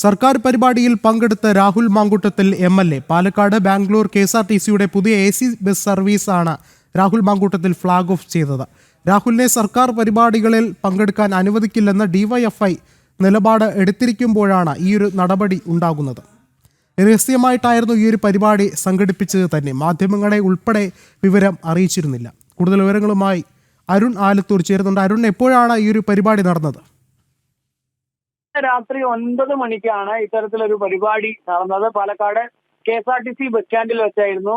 സർക്കാർ പരിപാടിയിൽ പങ്കെടുത്ത രാഹുൽ മാങ്കൂട്ടത്തിൽ MLA പാലക്കാട് ബാംഗ്ലൂർ KSRTCയുടെ പുതിയ AC ബസ് സർവീസാണ് രാഹുൽ മാങ്കൂട്ടത്തിൽ ഫ്ളാഗ് ഓഫ് ചെയ്തത്. രാഹുലിനെ സർക്കാർ പരിപാടികളിൽ പങ്കെടുക്കാൻ അനുവദിക്കില്ലെന്ന് DYFI നിലപാട് എടുത്തിരിക്കുമ്പോഴാണ് ഈയൊരു നടപടി ഉണ്ടാകുന്നത്. രഹസ്യമായിട്ടായിരുന്നു ഈ ഒരു പരിപാടി സംഘടിപ്പിച്ചത് തന്നെ. മാധ്യമങ്ങളെ ഉൾപ്പെടെ വിവരം അറിയിച്ചിരുന്നില്ല. കൂടുതൽ വിവരങ്ങളുമായി അരുൺ ആലത്തൂർ ചേരുന്നുണ്ട്. അരുൺ, എപ്പോഴാണ് ഈ ഒരു പരിപാടി നടന്നത്? രാത്രി 9 മണിക്കാണ് ഇത്തരത്തിലൊരു പരിപാടി നടന്നത്. പാലക്കാട് KSRTC ബസ് സ്റ്റാൻഡിൽ വെച്ചായിരുന്നു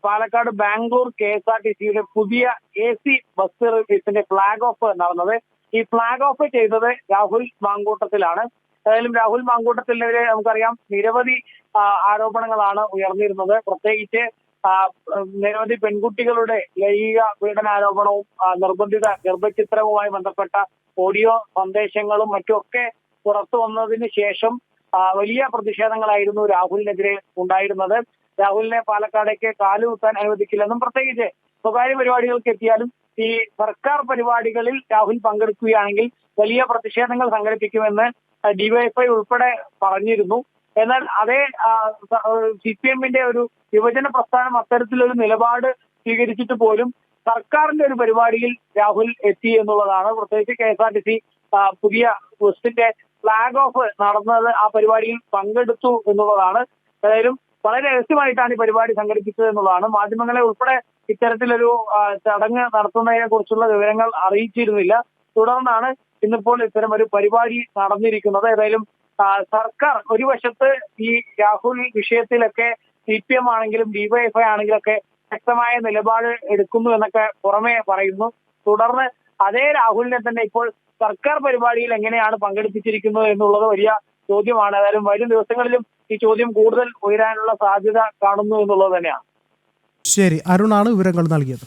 പാലക്കാട് ബാംഗ്ലൂർ KSRTCയുടെ പുതിയ AC ബസ് സർവീസിന്റെ ഫ്ളാഗ് ഓഫ് നടന്നത്. ഈ ഫ്ളാഗ് ഓഫ് ചെയ്തത് രാഹുൽ മാങ്കൂട്ടത്തിലാണ്. ഏതായാലും രാഹുൽ മാങ്കൂട്ടത്തിനെതിരെ നമുക്കറിയാം നിരവധി ആരോപണങ്ങളാണ് ഉയർന്നിരുന്നത്. പ്രത്യേകിച്ച് നിരവധി പെൺകുട്ടികളുടെ ലൈംഗിക പീഡനാരോപണവും നിർബന്ധിത ഗർഭചിത്രവുമായി ബന്ധപ്പെട്ട ഓഡിയോ സന്ദേശങ്ങളും മറ്റുമൊക്കെ പുറത്തു വന്നതിന് ശേഷം വലിയ പ്രതിഷേധങ്ങളായിരുന്നു രാഹുലിനെതിരെ ഉണ്ടായിരുന്നത്. രാഹുലിനെ പാലക്കാടേക്ക് കാലുകുത്താൻ അനുവദിക്കില്ലെന്നും പ്രത്യേകിച്ച് സ്വകാര്യ പരിപാടികൾക്ക് എത്തിയാലും ഈ സർക്കാർ പരിപാടികളിൽ രാഹുൽ പങ്കെടുക്കുകയാണെങ്കിൽ വലിയ പ്രതിഷേധങ്ങൾ സംഘടിപ്പിക്കുമെന്ന് DYFI ഉൾപ്പെടെ പറഞ്ഞിരുന്നു. എന്നാൽ അതേ CPMന്റെ ഒരു യുവജന പ്രസ്ഥാനം അത്തരത്തിലൊരു നിലപാട് സ്വീകരിച്ചിട്ട് പോലും സർക്കാരിന്റെ ഒരു പരിപാടിയിൽ രാഹുൽ എത്തി എന്നുള്ളതാണ്. പ്രത്യേകിച്ച് KSRTC പുതിയ ബസിന്റെ ഫ്ളാഗ് ഓഫ് നടന്നത് ആ പരിപാടിയിൽ പങ്കെടുത്തു എന്നുള്ളതാണ്. ഏതായാലും വളരെ രഹസ്യമായിട്ടാണ് ഈ പരിപാടി സംഘടിപ്പിച്ചത് എന്നുള്ളതാണ്. മാധ്യമങ്ങളെ ഉൾപ്പെടെ ഇത്തരത്തിലൊരു ചടങ്ങ് നടത്തുന്നതിനെ കുറിച്ചുള്ള വിവരങ്ങൾ അറിയിച്ചിരുന്നില്ല. തുടർന്നാണ് ഇന്നിപ്പോൾ ഇത്തരം ഒരു പരിപാടി നടന്നിരിക്കുന്നത്. ഏതായാലും സർക്കാർ ഒരു വശത്ത് ഈ രാഹുൽ വിഷയത്തിലൊക്കെ CPM ആണെങ്കിലും DYFI ആണെങ്കിലൊക്കെ ശക്തമായ നിലപാട് എടുക്കുന്നു എന്നൊക്കെ പുറമെ പറയുന്നു. തുടർന്ന് അതേ രാഹുലിനെ തന്നെ ഇപ്പോൾ സർക്കാർ പരിപാടിയിൽ എങ്ങനെയാണ് പങ്കെടുപ്പിച്ചിരിക്കുന്നത് എന്നുള്ളത് വലിയ ചോദ്യമാണ്. ഏതായാലും വരും ദിവസങ്ങളിലും ഈ ചോദ്യം കൂടുതൽ ഉയരാനുള്ള സാധ്യത കാണുന്നു എന്നുള്ളത് തന്നെയാണ്. ശരി, അരുണാണ് വിവരങ്ങൾ നൽകിയത്.